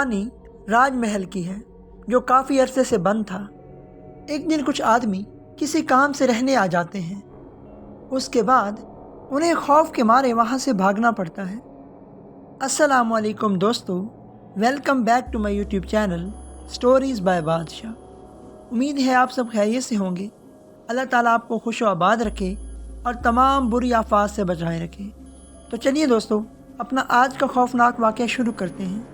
कहानी राजमहल की है जो काफ़ी अरसे से बंद था। एक दिन कुछ आदमी किसी काम से रहने आ जाते हैं। उसके बाद उन्हें खौफ के मारे वहाँ से भागना पड़ता है। अस्सलामु अलैकुम दोस्तों, welcome back to my YouTube channel stories by Badshah. उम्मीद है आप सब खैरियत से होंगे। अल्लाह ताला आपको खुश व आबाद रखे और तमाम बुरी आफात से बचाए रखे। तो चलिए दोस्तों, अपना आज का खौफनाक वाक़या शुरू करते हैं।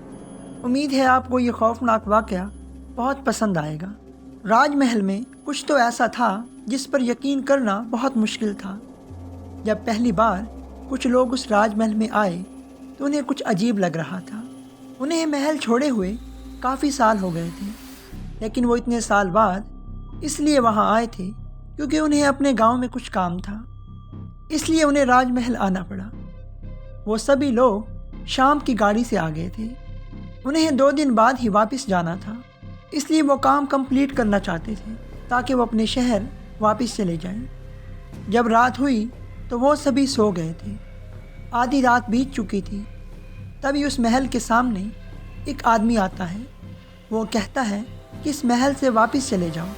उम्मीद है आपको ये खौफनाक वाक़या बहुत पसंद आएगा। राजमहल में कुछ तो ऐसा था जिस पर यकीन करना बहुत मुश्किल था। जब पहली बार कुछ लोग उस राजमहल में आए तो उन्हें कुछ अजीब लग रहा था। उन्हें महल छोड़े हुए काफ़ी साल हो गए थे, लेकिन वो इतने साल बाद इसलिए वहाँ आए थे क्योंकि उन्हें अपने गांव में कुछ काम था, इसलिए उन्हें राजमहल आना पड़ा। वो सभी लोग शाम की गाड़ी से आ गए थे। उन्हें 2 दिन बाद ही वापस जाना था, इसलिए वो काम कंप्लीट करना चाहते थे ताकि वो अपने शहर वापस चले जाएं। जब रात हुई तो वो सभी सो गए थे। आधी रात बीत चुकी थी। तभी उस महल के सामने एक आदमी आता है। वो कहता है कि इस महल से वापस चले जाओ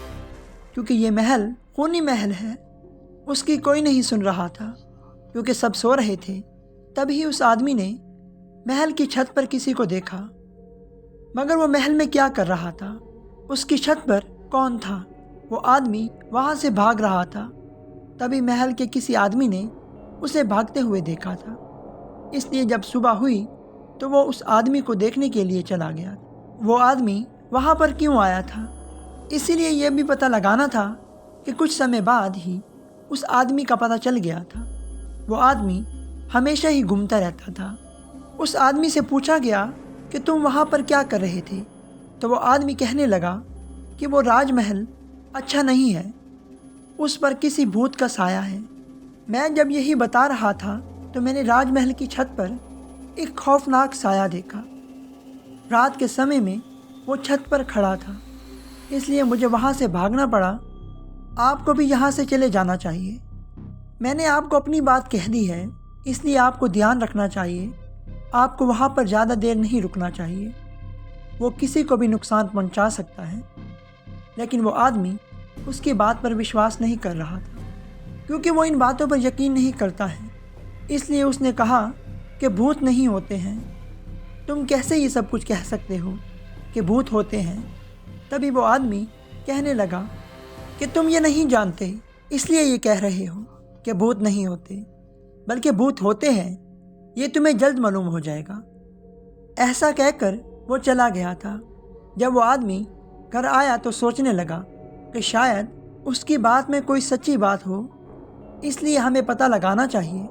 क्योंकि ये महल खूनी महल है। उसकी कोई नहीं सुन रहा था क्योंकि सब सो रहे थे। तभी उस आदमी ने महल की छत पर किसी को देखा, मगर वो महल में क्या कर रहा था, उसकी छत पर कौन था? वो आदमी वहाँ से भाग रहा था। तभी महल के किसी आदमी ने उसे भागते हुए देखा था, इसलिए जब सुबह हुई तो वो उस आदमी को देखने के लिए चला गया। वो आदमी वहाँ पर क्यों आया था, इसीलिए ये भी पता लगाना था कि कुछ समय बाद ही उस आदमी का पता चल गया था। वो आदमी हमेशा ही घूमता रहता था। उस आदमी से पूछा गया कि तुम वहाँ पर क्या कर रहे थे? तो वो आदमी कहने लगा कि वो राजमहल अच्छा नहीं है, उस पर किसी भूत का साया है। मैं जब यही बता रहा था तो मैंने राजमहल की छत पर एक खौफनाक साया देखा। रात के समय में वो छत पर खड़ा था, इसलिए मुझे वहाँ से भागना पड़ा। आपको भी यहाँ से चले जाना चाहिए। मैंने आपको अपनी बात कह दी है, इसलिए आपको ध्यान रखना चाहिए। आपको वहाँ पर ज़्यादा देर नहीं रुकना चाहिए। वो किसी को भी नुकसान पहुँचा सकता है। लेकिन वो आदमी उसकी बात पर विश्वास नहीं कर रहा था क्योंकि वो इन बातों पर यकीन नहीं करता है। इसलिए उसने कहा कि भूत नहीं होते हैं। तुम कैसे ये सब कुछ कह सकते हो कि भूत होते हैं? तभी वो आदमी कहने लगा कि तुम ये नहीं जानते, इसलिए ये कह रहे हो कि भूत नहीं होते, बल्कि भूत होते हैं। ये तुम्हें जल्द मालूम हो जाएगा। ऐसा कहकर वो चला गया था। जब वो आदमी घर आया तो सोचने लगा कि शायद उसकी बात में कोई सच्ची बात हो, इसलिए हमें पता लगाना चाहिए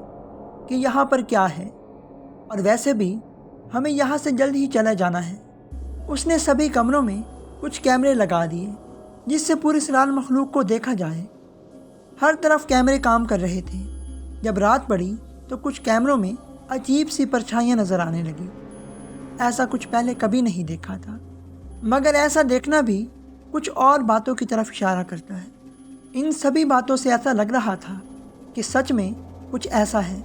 कि यहाँ पर क्या है, और वैसे भी हमें यहाँ से जल्द ही चला जाना है। उसने सभी कमरों में कुछ कैमरे लगा दिए जिससे पूरी सराल मखलूक को देखा जाए। हर तरफ कैमरे काम कर रहे थे। जब रात पड़ी तो कुछ कैमरों में अजीब सी परछाइयाँ नज़र आने लगी। ऐसा कुछ पहले कभी नहीं देखा था, मगर ऐसा देखना भी कुछ और बातों की तरफ इशारा करता है। इन सभी बातों से ऐसा लग रहा था कि सच में कुछ ऐसा है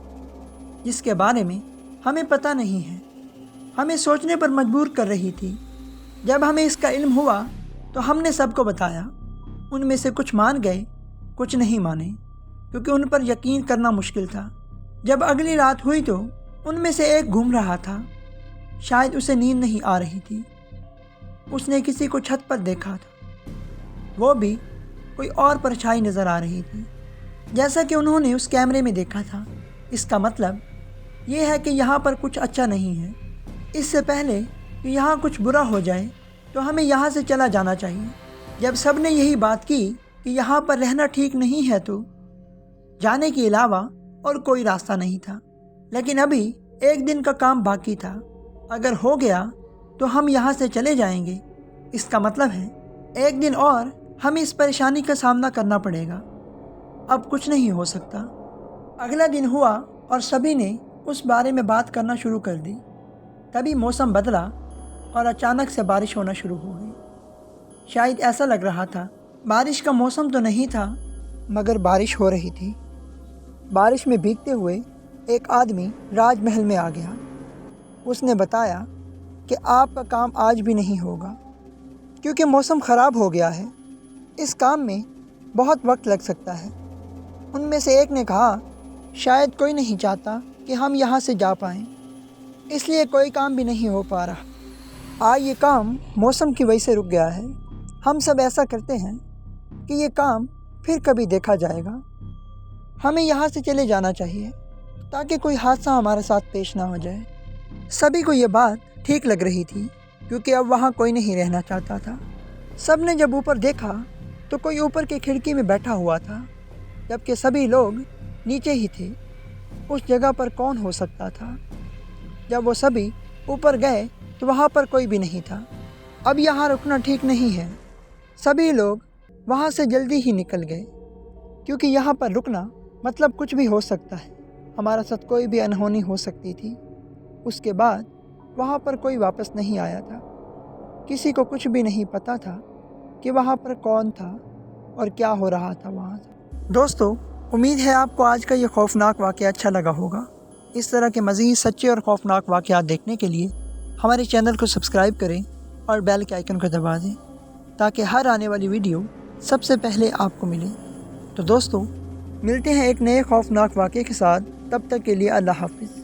जिसके बारे में हमें पता नहीं है। हमें सोचने पर मजबूर कर रही थी। जब हमें इसका इल्म हुआ तो हमने सबको बताया। उनमें से कुछ मान गए, कुछ नहीं माने क्योंकि उन पर यकीन करना मुश्किल था। जब अगली रात हुई तो उनमें से एक घूम रहा था। शायद उसे नींद नहीं आ रही थी। उसने किसी को छत पर देखा था। वो भी कोई और परछाई नज़र आ रही थी जैसा कि उन्होंने उस कैमरे में देखा था। इसका मतलब ये है कि यहाँ पर कुछ अच्छा नहीं है। इससे पहले कि यहाँ कुछ बुरा हो जाए तो हमें यहाँ से चला जाना चाहिए। जब सब ने यही बात की कि यहाँ पर रहना ठीक नहीं है तो जाने के अलावा और कोई रास्ता नहीं था। लेकिन अभी एक दिन का काम बाकी था। अगर हो गया तो हम यहाँ से चले जाएंगे। इसका मतलब है एक दिन और हमें इस परेशानी का सामना करना पड़ेगा। अब कुछ नहीं हो सकता। अगला दिन हुआ और सभी ने उस बारे में बात करना शुरू कर दी। तभी मौसम बदला और अचानक से बारिश होना शुरू हो गई। शायद ऐसा लग रहा था बारिश का मौसम तो नहीं था, मगर बारिश हो रही थी। बारिश में भीगते हुए एक आदमी राजमहल में आ गया। उसने बताया कि आपका काम आज भी नहीं होगा क्योंकि मौसम ख़राब हो गया है। इस काम में बहुत वक्त लग सकता है। उनमें से एक ने कहा, शायद कोई नहीं चाहता कि हम यहाँ से जा पाएँ, इसलिए कोई काम भी नहीं हो पा रहा। आज ये काम मौसम की वजह से रुक गया है। हम सब ऐसा करते हैं कि ये काम फिर कभी देखा जाएगा। हमें यहाँ से चले जाना चाहिए ताकि कोई हादसा हमारे साथ पेश ना हो जाए। सभी को ये बात ठीक लग रही थी क्योंकि अब वहाँ कोई नहीं रहना चाहता था। सब ने जब ऊपर देखा तो कोई ऊपर की खिड़की में बैठा हुआ था, जबकि सभी लोग नीचे ही थे। उस जगह पर कौन हो सकता था? जब वो सभी ऊपर गए तो वहाँ पर कोई भी नहीं था। अब यहाँ रुकना ठीक नहीं है। सभी लोग वहाँ से जल्दी ही निकल गए क्योंकि यहाँ पर रुकना मतलब कुछ भी हो सकता है। हमारा साथ कोई भी अनहोनी हो सकती थी। उसके बाद वहाँ पर कोई वापस नहीं आया था। किसी को कुछ भी नहीं पता था कि वहाँ पर कौन था और क्या हो रहा था वहाँ से। दोस्तों, उम्मीद है आपको आज का ये खौफनाक वाक़या अच्छा लगा होगा। इस तरह के मज़ीद सच्चे और खौफनाक वाक़यात देखने के लिए हमारे चैनल को सब्सक्राइब करें और बेल के आइकन को दबा दें ताकि हर आने वाली वीडियो सबसे पहले आपको मिले। तो दोस्तों, मिलते हैं एक नए खौफनाक वाक़ये के साथ। तब तक के लिए अल्लाह हाफ़िज़।